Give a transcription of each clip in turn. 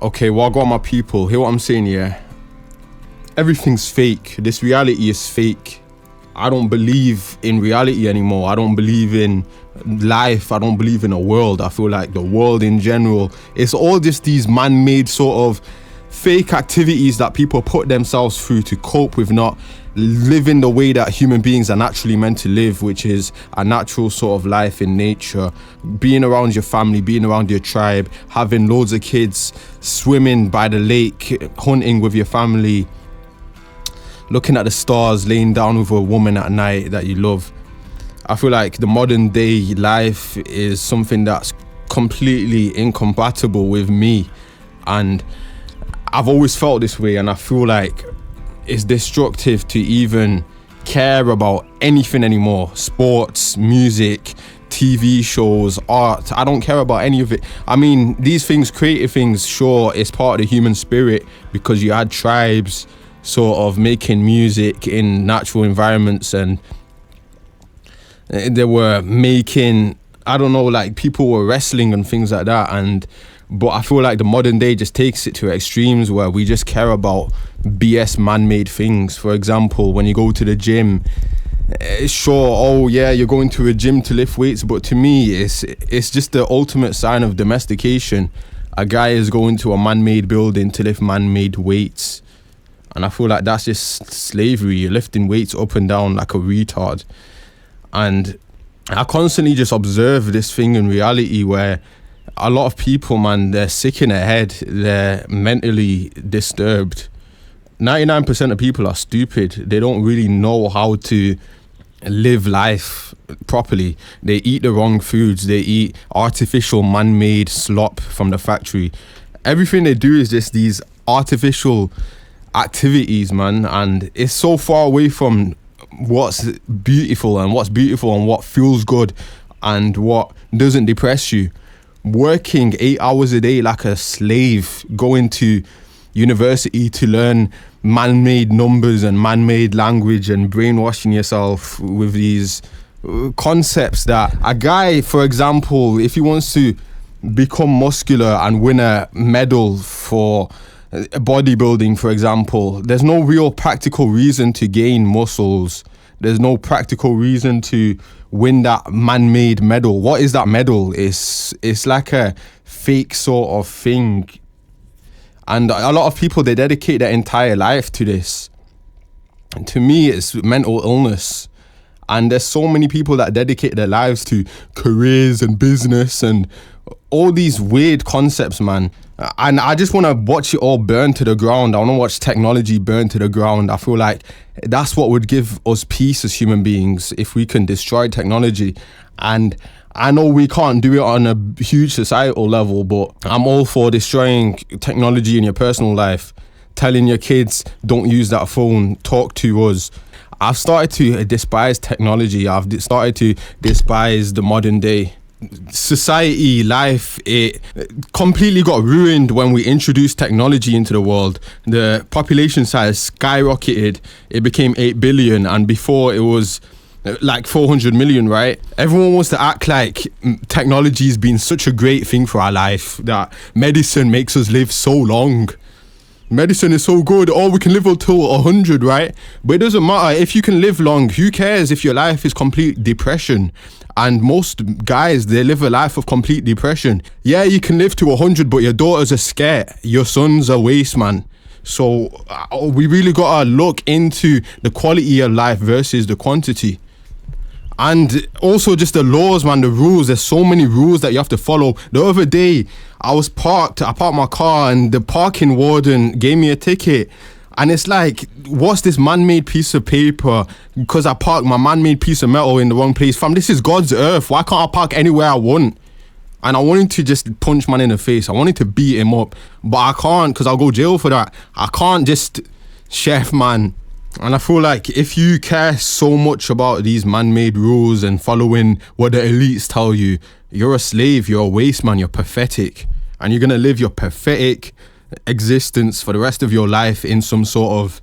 Okay, well, I got my people. Hear what I'm saying, yeah? Everything's fake. This reality is fake. I don't believe in reality anymore. I don't believe in life. I don't believe in a world. I feel like the world in general, it's all just these man-made sort of fake activities that people put themselves through to cope with not living the way that human beings are naturally meant to live, which is a natural sort of life in nature, being around your family, being around your tribe, having loads of kids, swimming by the lake, hunting with your family, looking at the stars, laying down with a woman at night that you love. I feel like the modern day life is something that's completely incompatible with me, and I've always felt this way, and I feel like it's destructive to even care about anything anymore. Sports, music, TV shows, art. I don't care about any of it. I mean, these things, creative things, sure, it's part of the human spirit because you had tribes sort of making music in natural environments, and they were making, I don't know, like people were wrestling and things like that. But I feel like the modern day just takes it to extremes where we just care about BS man-made things. For example, when you go to the gym, sure, oh yeah, you're going to a gym to lift weights, but to me, it's just the ultimate sign of domestication. A guy is going to a man-made building to lift man-made weights. And I feel like that's just slavery. You're lifting weights up and down like a retard. And I constantly just observe this thing in reality where a lot of people, man, they're sick in their head. They're mentally disturbed. 99% of people are stupid. They don't really know how to live life properly. They eat the wrong foods. They eat artificial man-made slop from the factory. Everything they do is just these artificial activities, man, and it's so far away from what's beautiful and what feels good and what doesn't depress you. Working 8 hours a day like a slave, going to university to learn man-made numbers and man-made language and brainwashing yourself with these concepts that a guy, for example, if he wants to become muscular and win a medal for bodybuilding, for example, there's no real practical reason to gain muscles. There's no practical reason to win that man-made medal. What is that medal? It's like a fake sort of thing. And a lot of people, they dedicate their entire life to this. And to me, it's mental illness. And there's so many people that dedicate their lives to careers and business and all these weird concepts, man. And I just want to watch it all burn to the ground. I want to watch technology burn to the ground. I feel like that's what would give us peace as human beings, if we can destroy technology. And I know we can't do it on a huge societal level, but I'm all for destroying technology in your personal life. Telling your kids, don't use that phone, talk to us. I've started to despise technology. I've started to despise the modern day. Society, life, it completely got ruined when we introduced technology into the world. The population size skyrocketed. It became 8 billion, and before it was like 400 million, right? Everyone wants to act like technology's been such a great thing for our life, that medicine makes us live so long. Medicine is so good. Oh, we can live until 100, right? But it doesn't matter. If you can live long, who cares if your life is complete depression? And most guys, they live a life of complete depression. Yeah, you can live to 100, but your daughters are scared. Your son's a waste, man. So we really got to look into the quality of life versus the quantity. And also just the laws, man, the rules. There's so many rules that you have to follow. The other day, I parked my car and the parking warden gave me a ticket. And it's like, what's this man-made piece of paper? Because I parked my man-made piece of metal in the wrong place. Fam, this is God's earth. Why can't I park anywhere I want? And I wanted to just punch man in the face. I wanted to beat him up. But I can't, because I'll go jail for that. I can't just chef, man. And I feel like if you care so much about these man-made rules and following what the elites tell you, you're a slave, you're a waste, man, you're pathetic. And you're going to live your pathetic existence for the rest of your life in some sort of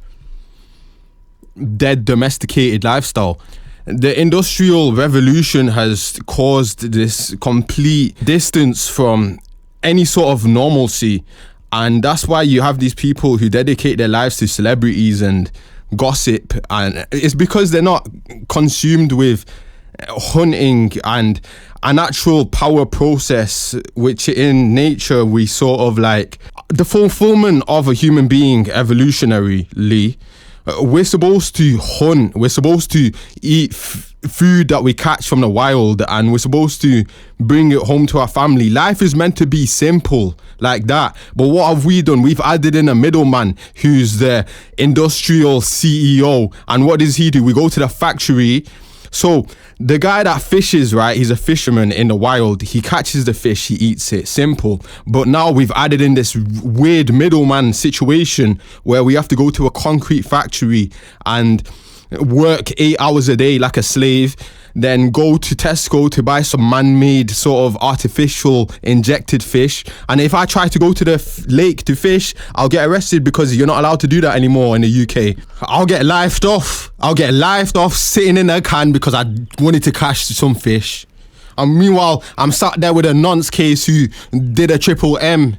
dead domesticated lifestyle. The Industrial Revolution has caused this complete distance from any sort of normalcy. And that's why you have these people who dedicate their lives to celebrities and gossip, and it's because they're not consumed with hunting and a natural power process, which in nature we sort of like the fulfillment of a human being evolutionarily. We're supposed to hunt, we're supposed to eat food that we catch from the wild, and we're supposed to bring it home to our family. Life is meant to be simple like that, but what have we done? We've added in a middleman who's the industrial CEO, and what does he do? We go to the factory. So the guy that fishes, right, he's a fisherman in the wild. He catches the fish, he eats it. Simple. But now we've added in this weird middleman situation where we have to go to a concrete factory and work 8 hours a day like a slave, then go to Tesco to buy some man-made sort of artificial injected fish. And if I try to go to the lake to fish, I'll get arrested because you're not allowed to do that anymore in the UK. I'll get lifed off sitting in a can because I wanted to catch some fish. And meanwhile, I'm sat there with a nonce case who did a triple M.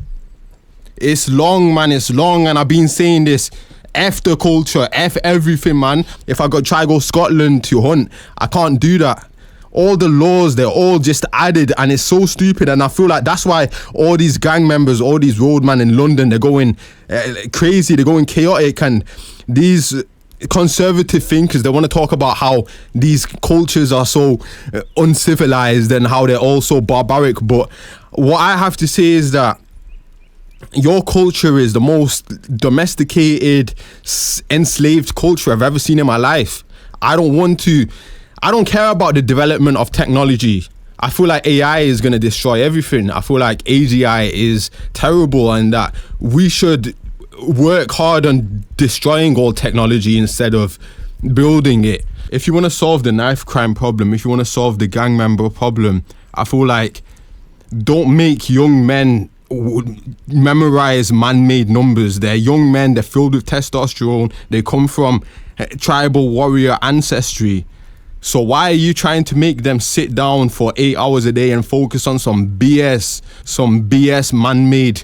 It's long, man, it's long, and I've been saying this. F the culture, F everything, man. If I try to go Scotland to hunt, I can't do that. All the laws, they're all just added, and it's so stupid. And I feel like that's why all these gang members, all these roadmen in London, they're going crazy, they're going chaotic. And these conservative thinkers, they want to talk about how these cultures are so uncivilized and how they're all so barbaric. But what I have to say is that your culture is the most domesticated, enslaved culture I've ever seen in my life. I don't care about the development of technology. I feel like AI is going to destroy everything. I feel like AGI is terrible, and that we should work hard on destroying all technology instead of building it. If you want to solve the knife crime problem, if you want to solve the gang member problem, I feel like don't make young men memorize man-made numbers. They're young men, they're filled with testosterone, they come from tribal warrior ancestry. So why are you trying to make them sit down for 8 hours a day and focus on some BS man-made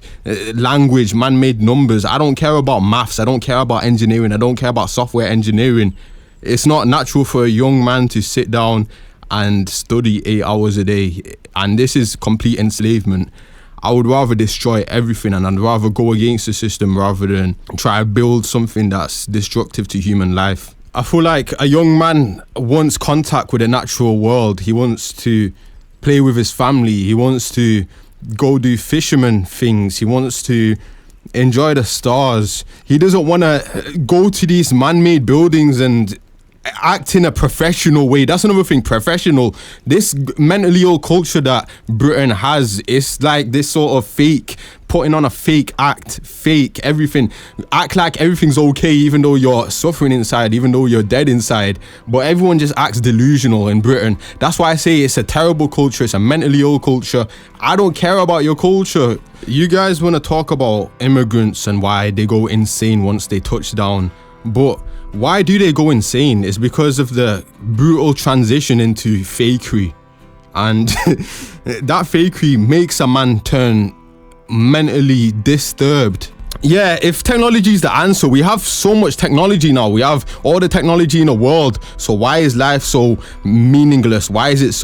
language, man-made numbers? I don't care about maths, I don't care about engineering, I don't care about software engineering. It's not natural for a young man to sit down and study 8 hours a day, and this is complete enslavement. I would rather destroy everything, and I'd rather go against the system rather than try to build something that's destructive to human life. I feel like a young man wants contact with the natural world. He wants to play with his family. He wants to go do fisherman things. He wants to enjoy the stars. He doesn't want to go to these man-made buildings and act in a professional way. That's another thing, professional. This mentally ill culture that Britain has, it's like this sort of fake, putting on a fake act, fake everything. Act like everything's okay even though you're suffering inside, even though you're dead inside. But everyone just acts delusional in Britain. That's why I say it's a terrible culture, it's a mentally ill culture. I don't care about your culture. You guys want to talk about immigrants and why they go insane once they touch down, but why do they go insane? It's because of the brutal transition into fakery. And that fakery makes a man turn mentally disturbed. Yeah, if technology is the answer, we have so much technology now. We have all the technology in the world. So why is life so meaningless? Why does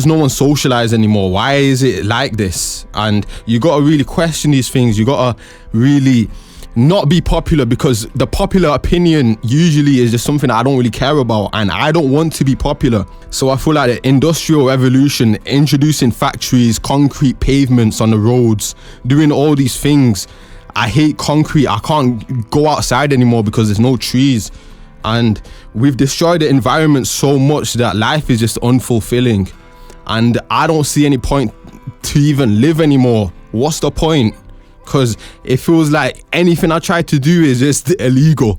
no one socialize anymore? Why is it like this? And you got to really question these things. You got to really not be popular, because the popular opinion usually is just something I don't really care about, and I don't want to be popular. So I feel like the industrial revolution, introducing factories, concrete pavements on the roads, doing all these things. I hate concrete. I can't go outside anymore because there's no trees, and we've destroyed the environment so much that life is just unfulfilling, and I don't see any point to even live anymore. What's the point? Because it feels like anything I try to do is just illegal.